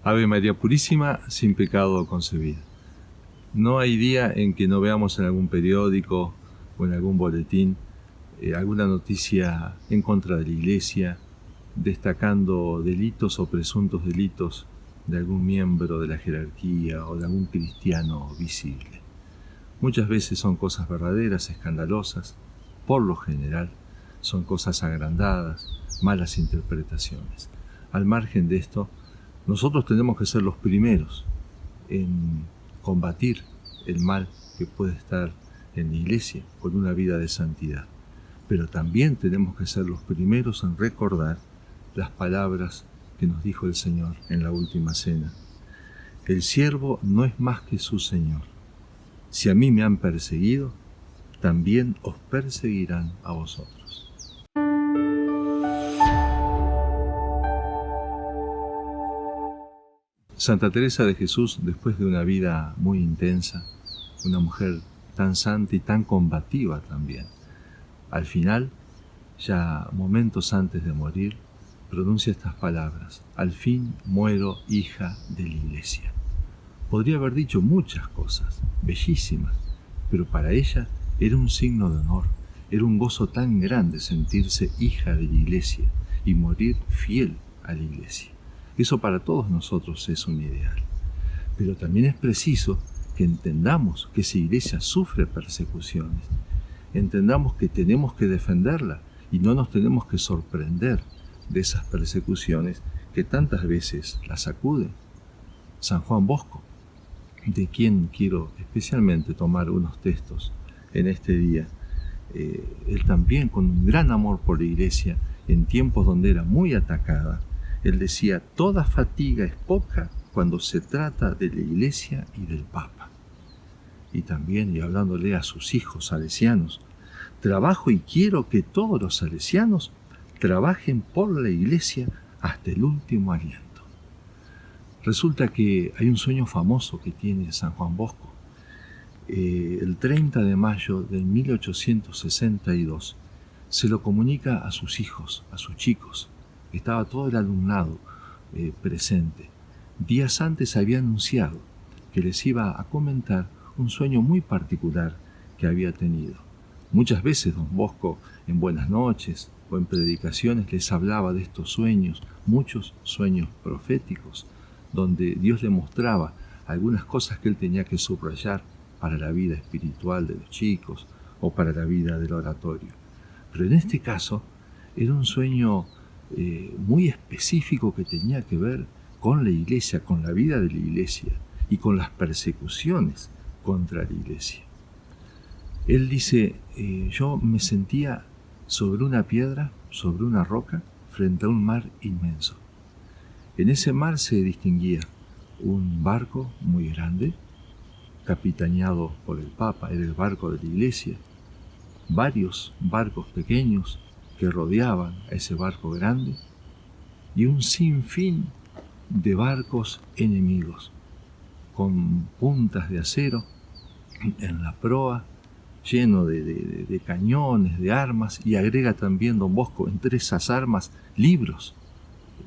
Ave María Purísima, sin pecado concebida. No hay día en que no veamos en algún periódico o en algún boletín alguna noticia en contra de la Iglesia, destacando delitos o presuntos delitos de algún miembro de la jerarquía o de algún cristiano visible. Muchas veces son cosas verdaderas, escandalosas, por lo general son cosas agrandadas, malas interpretaciones. Al margen de esto, nosotros tenemos que ser los primeros en combatir el mal que puede estar en la Iglesia con una vida de santidad. Pero también tenemos que ser los primeros en recordar las palabras que nos dijo el Señor en la última cena. El siervo no es más que su Señor. Si a mí me han perseguido, también os perseguirán a vosotros. Santa Teresa de Jesús, después de una vida muy intensa, una mujer tan santa y tan combativa también, al final, ya momentos antes de morir, pronuncia estas palabras: al fin muero, hija de la Iglesia. Podría haber dicho muchas cosas, bellísimas, pero para ella era un signo de honor, era un gozo tan grande sentirse hija de la Iglesia y morir fiel a la Iglesia. Eso para todos nosotros es un ideal. Pero también es preciso que entendamos que esa Iglesia sufre persecuciones, entendamos que tenemos que defenderla y no nos tenemos que sorprender de esas persecuciones que tantas veces la sacuden. San Juan Bosco, de quien quiero especialmente tomar unos textos en este día, él también con un gran amor por la Iglesia, en tiempos donde era muy atacada, él decía: toda fatiga es poca cuando se trata de la Iglesia y del Papa. Y también, y hablándole a sus hijos salesianos: trabajo y quiero que todos los salesianos trabajen por la Iglesia hasta el último aliento. Resulta que hay un sueño famoso que tiene San Juan Bosco. El 30 de mayo de 1862 se lo comunica a sus hijos, a sus chicos. Estaba todo el alumnado presente. Días antes había anunciado que les iba a comentar un sueño muy particular que había tenido. Muchas veces don Bosco, en buenas noches o en predicaciones, les hablaba de estos sueños, muchos sueños proféticos, donde Dios le mostraba algunas cosas que él tenía que subrayar para la vida espiritual de los chicos o para la vida del oratorio. Pero en este caso era un sueño muy específico que tenía que ver con la Iglesia, con la vida de la Iglesia y con las persecuciones contra la Iglesia. Él dice: yo me sentía sobre una piedra, sobre una roca, frente a un mar inmenso. En ese mar se distinguía un barco muy grande, capitaneado por el Papa, era el barco de la Iglesia, varios barcos pequeños que rodeaban a ese barco grande y un sinfín de barcos enemigos con puntas de acero en la proa, lleno de cañones, de armas, y agrega también don Bosco entre esas armas libros,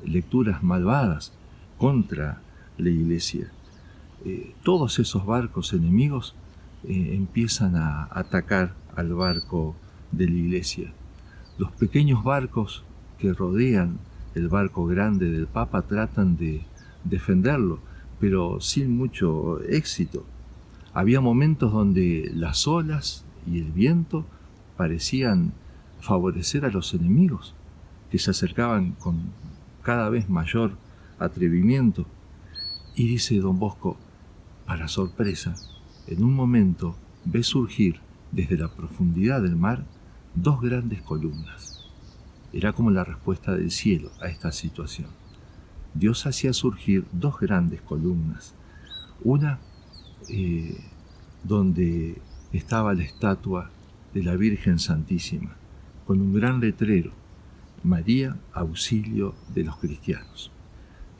lecturas malvadas contra la Iglesia. Todos esos barcos enemigos empiezan a atacar al barco de la Iglesia. Los pequeños barcos que rodean el barco grande del Papa tratan de defenderlo, pero sin mucho éxito. Había momentos donde las olas y el viento parecían favorecer a los enemigos, que se acercaban con cada vez mayor atrevimiento. Y dice don Bosco, para sorpresa, en un momento ve surgir desde la profundidad del mar dos grandes columnas. Era como la respuesta del cielo a esta situación. Dios hacía surgir dos grandes columnas. Una donde estaba la estatua de la Virgen Santísima, con un gran letrero: María, auxilio de los cristianos.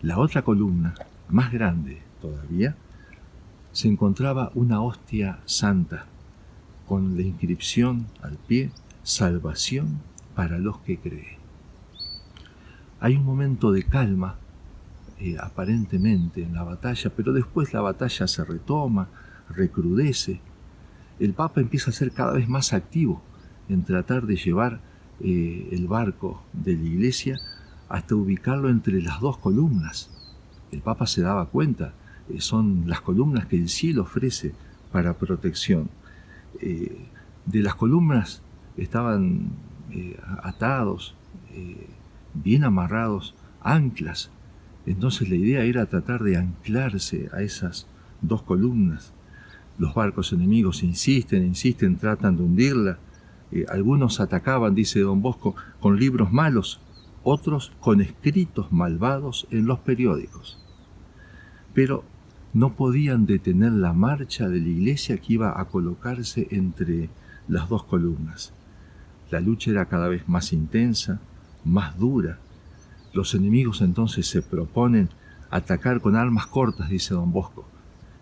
La otra columna, más grande todavía, se encontraba una hostia santa, con la inscripción al pie: salvación para los que creen. Hay un momento de calma aparentemente en la batalla, pero después la batalla se retoma, recrudece. El Papa empieza a ser cada vez más activo en tratar de llevar el barco de la iglesia hasta ubicarlo entre las dos columnas. El Papa se daba cuenta, son las columnas que el cielo ofrece para protección. De las columnas estaban atados, bien amarrados, anclas. Entonces la idea era tratar de anclarse a esas dos columnas. Los barcos enemigos insisten, tratan de hundirla. Algunos atacaban, dice Don Bosco, con libros malos, otros con escritos malvados en los periódicos. Pero no podían detener la marcha de la iglesia que iba a colocarse entre las dos columnas. La lucha era cada vez más intensa, más dura. Los enemigos entonces se proponen atacar con armas cortas, dice Don Bosco.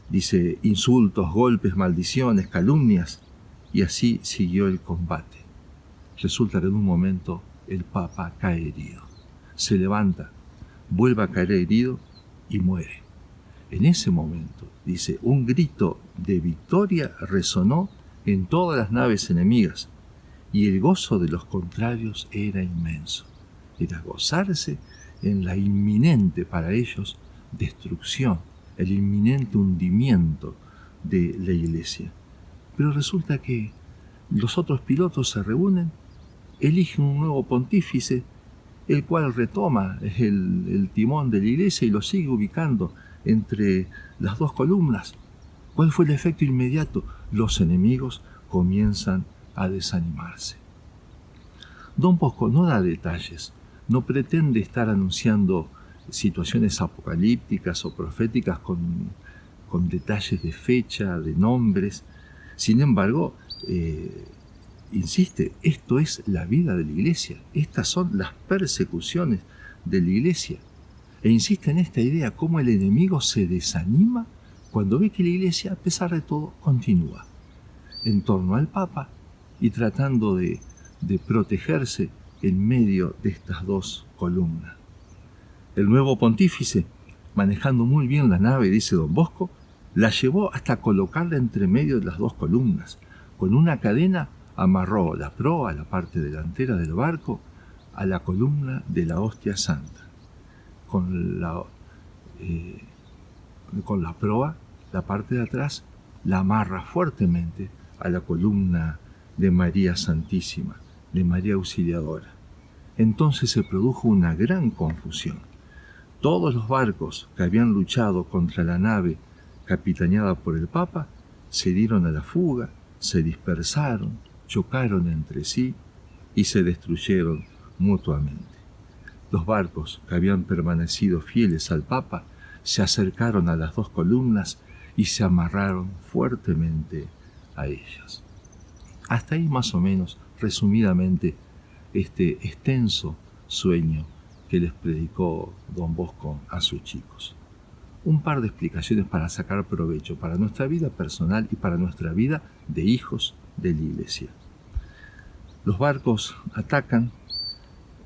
Dice insultos, golpes, maldiciones, calumnias, y así siguió el combate. Resulta que en un momento el Papa cae herido. Se levanta, vuelve a caer herido y muere. En ese momento, dice, un grito de victoria resonó en todas las naves enemigas y el gozo de los contrarios era inmenso. Era gozarse en la inminente para ellos destrucción, el inminente hundimiento de la iglesia. Pero resulta que los otros pilotos se reúnen, eligen un nuevo pontífice, el cual retoma el timón de la iglesia y lo sigue ubicando entre las dos columnas. ¿Cuál fue el efecto inmediato? Los enemigos comienzan a desanimarse. Don Bosco no da detalles, no pretende estar anunciando situaciones apocalípticas o proféticas con detalles de fecha, de nombres. Sin embargo, insiste, esto es la vida de la iglesia, estas son las persecuciones de la iglesia. E insiste en esta idea, cómo el enemigo se desanima cuando ve que la iglesia, a pesar de todo, continúa en torno al Papa y tratando de protegerse en medio de estas dos columnas. El nuevo pontífice, manejando muy bien la nave, dice Don Bosco, la llevó hasta colocarla entre medio de las dos columnas. Con una cadena amarró la proa, la parte delantera del barco, a la columna de la hostia santa. Con la proa, la parte de atrás, la amarra fuertemente a la columna de María Santísima, de María Auxiliadora. Entonces se produjo una gran confusión. Todos los barcos que habían luchado contra la nave capitaneada por el Papa se dieron a la fuga, se dispersaron, chocaron entre sí y se destruyeron mutuamente. Los barcos que habían permanecido fieles al Papa se acercaron a las dos columnas y se amarraron fuertemente a ellas. Hasta ahí más o menos, resumidamente, este extenso sueño que les predicó Don Bosco a sus chicos. Un par de explicaciones para sacar provecho para nuestra vida personal y para nuestra vida de hijos de la iglesia. Los barcos atacan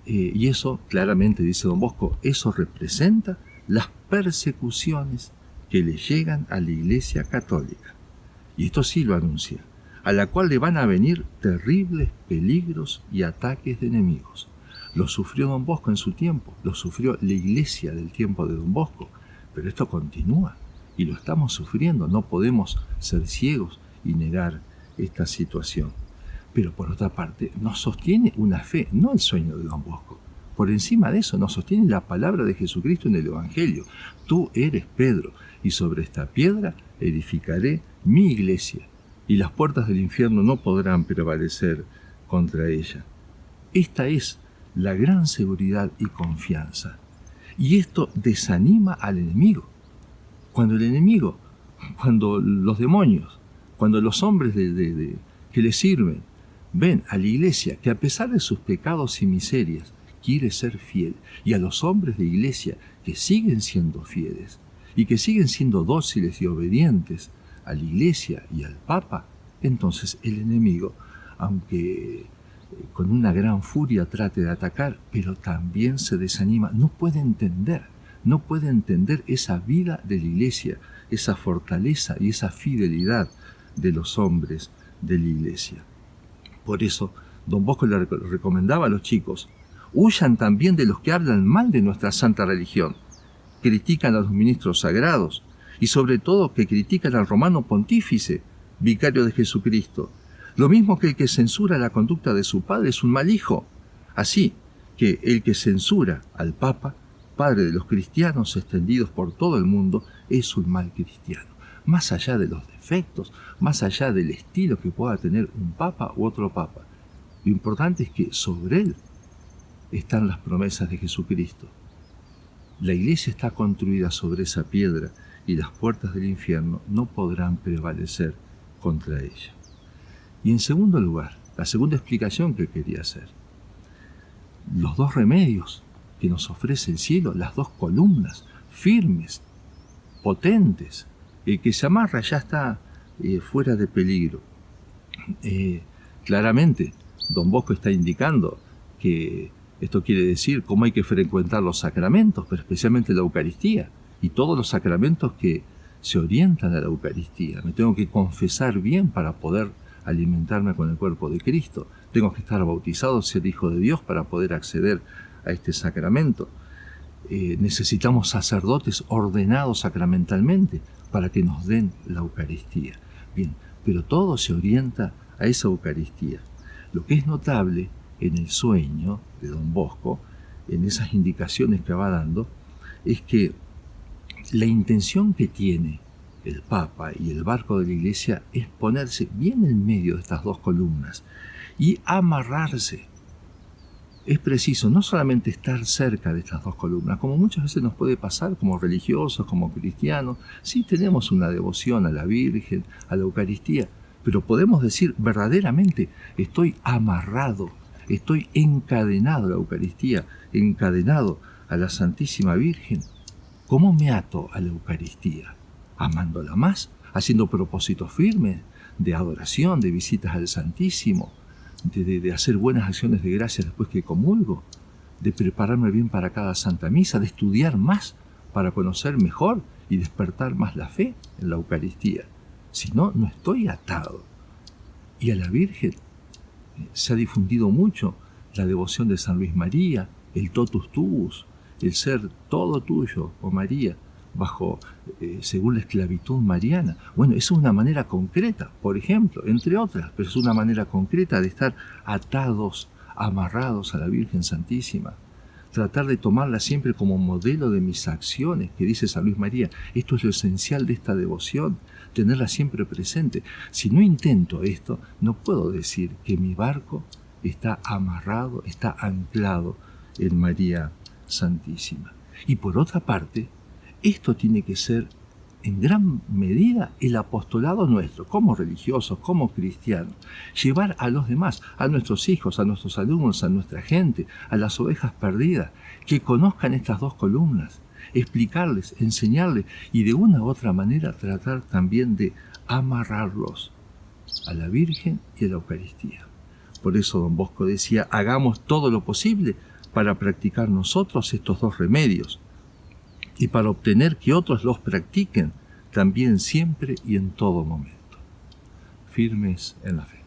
y eso, claramente dice Don Bosco, eso representa las persecuciones que le llegan a la iglesia católica. Y esto sí lo anuncia, a la cual le van a venir terribles peligros y ataques de enemigos. Lo sufrió Don Bosco en su tiempo, lo sufrió la iglesia del tiempo de Don Bosco, pero esto continúa y lo estamos sufriendo. No podemos ser ciegos y negar esta situación. Pero por otra parte, nos sostiene una fe, no el sueño de Don Bosco. Por encima de eso, nos sostiene la palabra de Jesucristo en el Evangelio. Tú eres Pedro, y sobre esta piedra edificaré mi iglesia, y las puertas del infierno no podrán prevalecer contra ella. Esta es la gran seguridad y confianza. Y esto desanima al enemigo. Cuando el enemigo, cuando los demonios, cuando los hombres que le sirven, ven a la iglesia que a pesar de sus pecados y miserias quiere ser fiel, y a los hombres de iglesia que siguen siendo fieles y que siguen siendo dóciles y obedientes a la iglesia y al Papa, entonces el enemigo, aunque con una gran furia trate de atacar, pero también se desanima, no puede entender, no puede entender esa vida de la Iglesia, esa fortaleza y esa fidelidad de los hombres de la Iglesia. Por eso, don Bosco le recomendaba a los chicos: huyan también de los que hablan mal de nuestra santa religión, critican a los ministros sagrados y sobre todo que critican al romano pontífice, vicario de Jesucristo. Lo mismo que el que censura la conducta de su padre es un mal hijo. Así que el que censura al Papa, padre de los cristianos extendidos por todo el mundo, es un mal cristiano. Más allá de los defectos, más allá del estilo que pueda tener un papa u otro papa, lo importante es que sobre él están las promesas de Jesucristo. La Iglesia está construida sobre esa piedra y las puertas del infierno no podrán prevalecer contra ella. Y en segundo lugar, la segunda explicación que quería hacer: los dos remedios que nos ofrece el cielo, las dos columnas firmes, potentes, el que se amarra ya está fuera de peligro. Claramente, don Bosco está indicando que esto quiere decir cómo hay que frecuentar los sacramentos, pero especialmente la Eucaristía y todos los sacramentos que se orientan a la Eucaristía. Me tengo que confesar bien para poder alimentarme con el cuerpo de Cristo. Tengo que estar bautizado, ser hijo de Dios para poder acceder a este sacramento. Necesitamos sacerdotes ordenados sacramentalmente para que nos den la Eucaristía. Bien, pero todo se orienta a esa Eucaristía. Lo que es notable en el sueño de don Bosco, en esas indicaciones que va dando, es que la intención que tiene el Papa y el barco de la Iglesia es ponerse bien en medio de estas dos columnas y amarrarse. Es preciso no solamente estar cerca de estas dos columnas, como muchas veces nos puede pasar como religiosos, como cristianos. Sí tenemos una devoción a la Virgen, a la Eucaristía, pero podemos decir verdaderamente: estoy amarrado, estoy encadenado a la Eucaristía, encadenado a la Santísima Virgen. ¿Cómo me ato a la Eucaristía? Amándola más, haciendo propósitos firmes de adoración, de visitas al Santísimo, de hacer buenas acciones de gracias después que comulgo, de prepararme bien para cada Santa Misa, de estudiar más para conocer mejor y despertar más la fe en la Eucaristía. Si no, no estoy atado. Y a la Virgen se ha difundido mucho la devoción de San Luis María, el totus tuus, el ser todo tuyo, oh María, bajo, según la esclavitud mariana. Bueno, eso es una manera concreta, por ejemplo, entre otras, pero es una manera concreta de estar atados, amarrados a la Virgen Santísima. Tratar de tomarla siempre como modelo de mis acciones, que dice San Luis María. Esto es lo esencial de esta devoción, tenerla siempre presente. Si no intento esto, no puedo decir que mi barco está amarrado, está anclado en María Santísima. Y por otra parte, esto tiene que ser en gran medida el apostolado nuestro, como religiosos, como cristianos. Llevar a los demás, a nuestros hijos, a nuestros alumnos, a nuestra gente, a las ovejas perdidas, que conozcan estas dos columnas, explicarles, enseñarles y de una u otra manera tratar también de amarrarlos a la Virgen y a la Eucaristía. Por eso don Bosco decía: hagamos todo lo posible para practicar nosotros estos dos remedios y para obtener que otros los practiquen también siempre y en todo momento. Firmes en la fe.